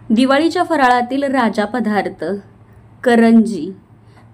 दिवाळीच्या फराळातील राजा पदार्थ करंजी।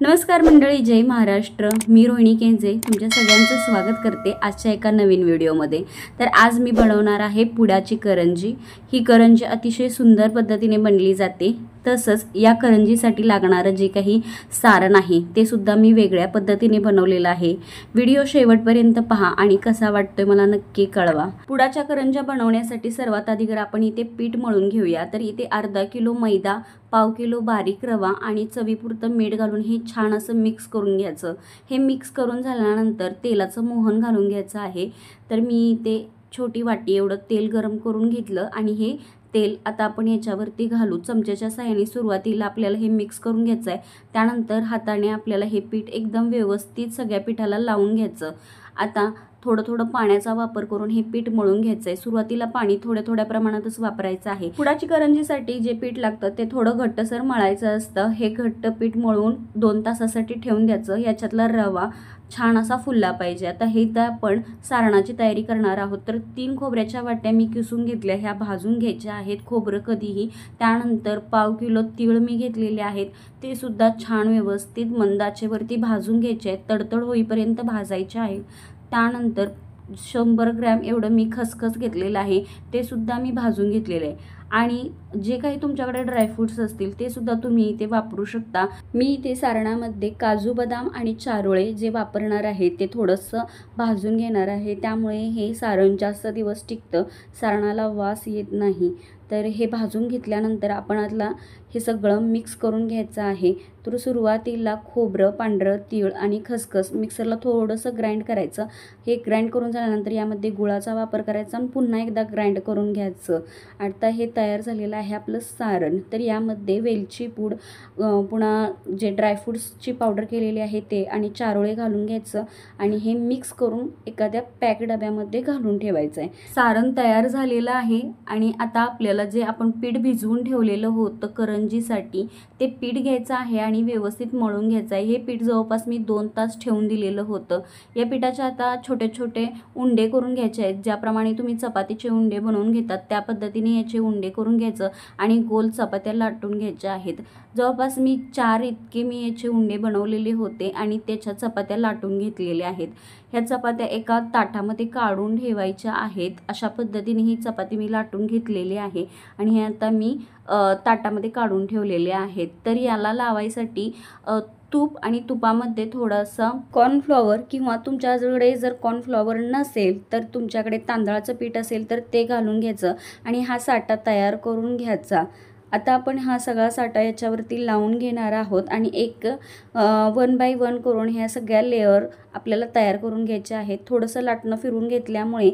नमस्कार मंडळी, जय महाराष्ट्र। मी रोहिणी केंजे तुमच्या सगळ्यांचं स्वागत करते आजच्या एका नवीन व्हिडिओमध्ये। तर आज मी बनवणार आहे पुडाची करंजी। ही करंजी अतिशय सुंदर पद्धतीने बनली जाते। तसंच या करंजीसाठी लागणारं जे काही सारण आहे ते सुद्धा मी वेगळ्या पद्धतीने बनवलेलं आहे। व्हिडिओ शेवटपर्यंत पहा आणि कसा वाटतोय मला नक्की कळवा। पुडाच्या करंज्या बनवण्यासाठी सर्वात आधी आपण इथे पीठ मळून घेऊया। तर इथे अर्धा किलो मैदा, पाव किलो बारीक रवा आणि चवीपुरतं मीठ घालून हे छान असं मिक्स करून घ्यायचं। हे मिक्स करून झाल्यानंतर तेलाचं मोहन घालून घ्यायचं आहे। तर मी इथे छोटी वाटी एवढं तेल गरम करून घेतलं आणि हे तेल आता आपण याच्यावरती घालू। चमच्याच्या साहाय्याने सुरुवातीला आपल्याला हे मिक्स करून घ्यायचं आहे। त्यानंतर हाताने आपल्याला हे पीठ एकदम व्यवस्थित सगळ्या पिठाला लावून घ्यायचं। आता थोडं थोडं पाण्याचा वापर करून हे पीठ मळून घ्यायचं आहे। सुरुवातीला पाणी थोड्या प्रमाणातच वापरायचं आहे। पुडाची करंजीसाठी जे पीठ लागतं ते थोडं घट्टसर मळायचं असतं। हे घट्ट पीठ मळून 2 तासासाठी ठेवून द्यायचं। याच्यातला रवा छान असा फुलला पाहिजे। आता हे तर आपण सारणाची तयारी करणार आहोत। तर 3 खोबऱ्याच्या वाट्या मी किसून घेतल्या, ह्या भाजून घ्यायच्या आहेत खोबरं कधीही। त्यानंतर पाव किलो तीळ मी घेतलेले आहेत, ते सुद्धा छान व्यवस्थित मंद आचेवरती भाजून घ्यायचे आहेत। तडतड होईपर्यंत भाजायचे आहेत। त्यानंतर 100 ग्रॅम एवढं मी खसखस घेतलेलं आहे, ते सुद्धा मी भाजून घेतलेलं आहे। आणि जे काही तुमच्याकडे ड्रायफ्रूट्स असतील ते सुद्धा तुम्ही इथे वापरू शकता। मी इथे सारणामध्ये काजू, बदाम आणि चारोळे जे वापरणार आहे ते थोडंसं भाजून घेणार आहे। त्यामुळे हे सारण जास्त दिवस टिकतं, सारणाला वास येत नाही। तर हे भाजून घेतल्यानंतर आपण आता हे सगळं मिक्स करून घ्यायचं आहे। तर सुरुवातीला खोबरं, पांढरं तीळ आणि खसखस मिक्सरला थोडंसं ग्राइंड करायचं। हे ग्राइंड करून झाल्यानंतर यामध्ये गुळाचा वापर करायचा आणि पुन्हा एकदा ग्राइंड करून घ्यायचं। आता हे तयार झालेलं आहे आपलं सारण। तर यामध्ये वेलची पूड, पुन्हा जे ड्रायफ्रूट्सची पावडर केलेली आहे ते आणि चारोळे घालून घ्यायचं आणि हे मिक्स करून एखाद्या पॅक डब्यामध्ये घालून ठेवायचं आहे। सारण तयार झालेलं आहे आणि आता आपल्याला जे आपण पीठ भिजवून ठेवलेलं होतं करंजीसाठी ते पीठ घ्यायचं आहे आणि व्यवस्थित मळून घ्यायचं आहे। हे पीठ जवळपास मी 2 तास ठेवून दिलेलं होतं। या पिठाचे आता छोटे छोटे उंडे करून घ्यायचे आहेत। ज्याप्रमाणे तुम्ही चपातीचे उंडे बनवून घेतात त्या पद्धतीने याचे उंडे करून घ्यायचं आणि गोल चपात्या लाटून घ्यायच्या आहेत। जवळपास मी 4 इतके मी याचे उंडे बनवलेले होते आणि त्याच्या चपात्या लाटून घेतलेल्या आहेत। ह्या चपात्या एका ताटामध्ये काढून ठेवायच्या आहेत। अशा पद्धतीने ही चपाती मी लाटून घेतलेली आहे आणि हे आता मी ताटामध्ये काढून ठेवलेले आहेत। तर याला लावायसाठी तूप आणि तुपामध्ये थोडासा कॉर्नफ्लॉवर किंवा तुमच्याकडे जर कॉर्नफ्लॉवर नसेल तर तुमच्याकडे तांदळाचं पीठ असेल तर ते घालून घ्यायचं आणि हा साठा तयार करून घ्यायचा। आता आपण हा सगळा साठा याच्यावरती लावून घेणार आहोत आणि एक 1 बाय 1 करून ह्या सगळ्या लेअर आपल्याला तयार करून घ्यायचे आहेत। थोडंसं लाटणं फिरून घेतल्यामुळे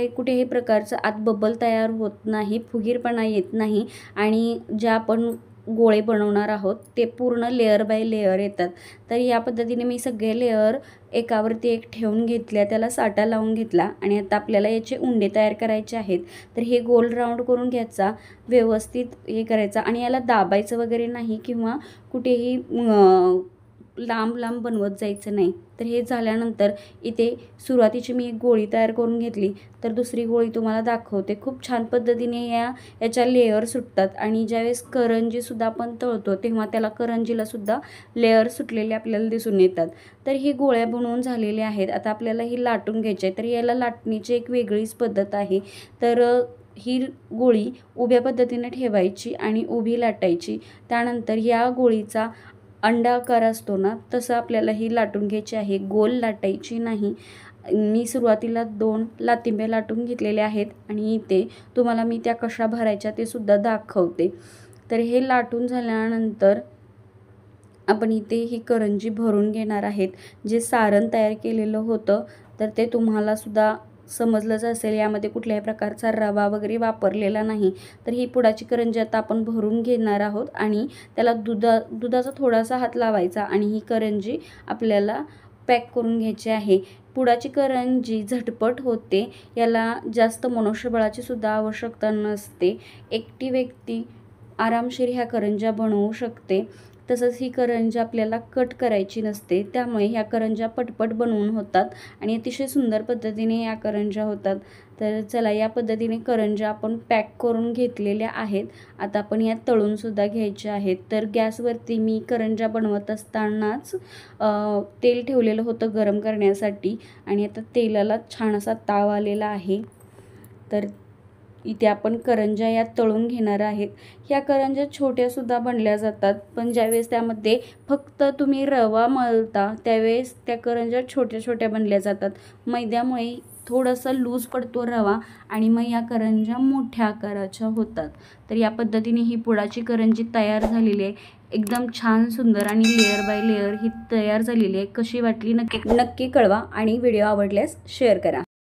कुठेही प्रकारचं आत बबल तयार होत नाही, फुगीरपणा येत नाही आणि ज्या आपण गोळे बनवणार आहोत ते पूर्ण लेअर बाय लेअर येतात। तर या पद्धतीने मी सगळे लेअर एकावरती एक ठेवून घेतल्या, त्याला साठा लावून घेतला आणि आता आपल्याला याचे उंडे तयार करायचे आहेत। तर हे गोल राऊंड करून घ्यायचा, व्यवस्थित हे करायचं आणि याला दाबायचं वगैरे नाही किंवा कुठेही लांब लांब बनवत जायचं नाही। तर हे झाल्यानंतर इथे सुरुवातीची मी एक गोळी तयार करून घेतली, तर दुसरी गोळी तुम्हाला दाखवते। खूप छान पद्धतीने याच्या लेअर सुटतात आणि ज्यावेळेस करंजीसुद्धा आपण तळतो तेव्हा त्याला करंजीला सुद्धा लेअर सुटलेले आपल्याला दिसून येतात। तर ही गोळ्या बनवून झालेल्या आहेत। आता आपल्याला ही लाटून घ्यायची आहे। तर याला लाटणीची एक वेगळीच पद्धत आहे। तर ही गोळी उभ्या पद्धतीने ठेवायची आणि उभी लाटायची। त्यानंतर या गोळीचा अंडाकार असतो ना तसं आपल्याला ही लाटून घ्यायची आहे, गोल लाटायची नाही। मी सुरुवातीला 2 लातिंब्या लाटून घेतलेल्या आहेत आणि इथे तुम्हाला मी त्या कशा भरायच्या ते सुद्धा दाखवते। तर हे लाटून झाल्यानंतर आपण इथे ही करंजी भरून घेणार आहेत। जे सारण तयार केलेलं होतं तर ते तुम्हाला सुद्धा समजलंच असेल, यामध्ये कुठल्याही प्रकारचा रवा वगैरे वापरलेला नाही। तर ही पुडाची करंजी आता आपण भरून घेणार आहोत आणि त्याला दुधाचा थोडासा हात लावायचा आणि ही करंजी आपल्याला पॅक करून घ्यायची आहे। पुडाची करंजी झटपट होते, याला जास्त मनुष्यबळाची सुद्धा आवश्यकता नसते। एकटी व्यक्ती आरामशीर ह्या करंज्या बनवू शकते। तसंच ही करंजी आपल्याला कट करायची नसते, त्यामुळे ह्या करंज्या पटपट बनवून होतात आणि अतिशय सुंदर पद्धतीने या करंज्या होतात। तर चला, या पद्धतीने करंज्या आपण पॅक करून घेतलेल्या आहेत. आता आपण या तळूनसुद्धा घ्यायच्या आहेत. तर गॅसवरती मी करंज्या बनवत असतानाच तेल ठेवलेलं होतं गरम करण्यासाठी आणि आता तेलाला छान असा ताव आलेला आहे. तर इथे आपण करंज्या या तळून घेणार आहेत. ह्या करंज्या छोट्यासुद्धा बनल्या जातात, पण ज्यावेळेस त्यामध्ये फक्त तुम्ही रवा मळता त्यावेळेस त्या करंज्या छोट्या छोट्या बनल्या जातात. मैद्यामुळे थोडंसं लूज पडतो रवा आणि मग या करंज्या मोठ्या आकाराच्या होतात. तर या पद्धतीने ही पुडाची करंजी तयार झालेली आहे. एकदम छान सुंदर आणि लेअर बाय लेअर ही तयार झालेली आहे. कशी वाटली नक्की कळवा आणि व्हिडिओ आवडल्यास शेअर करा.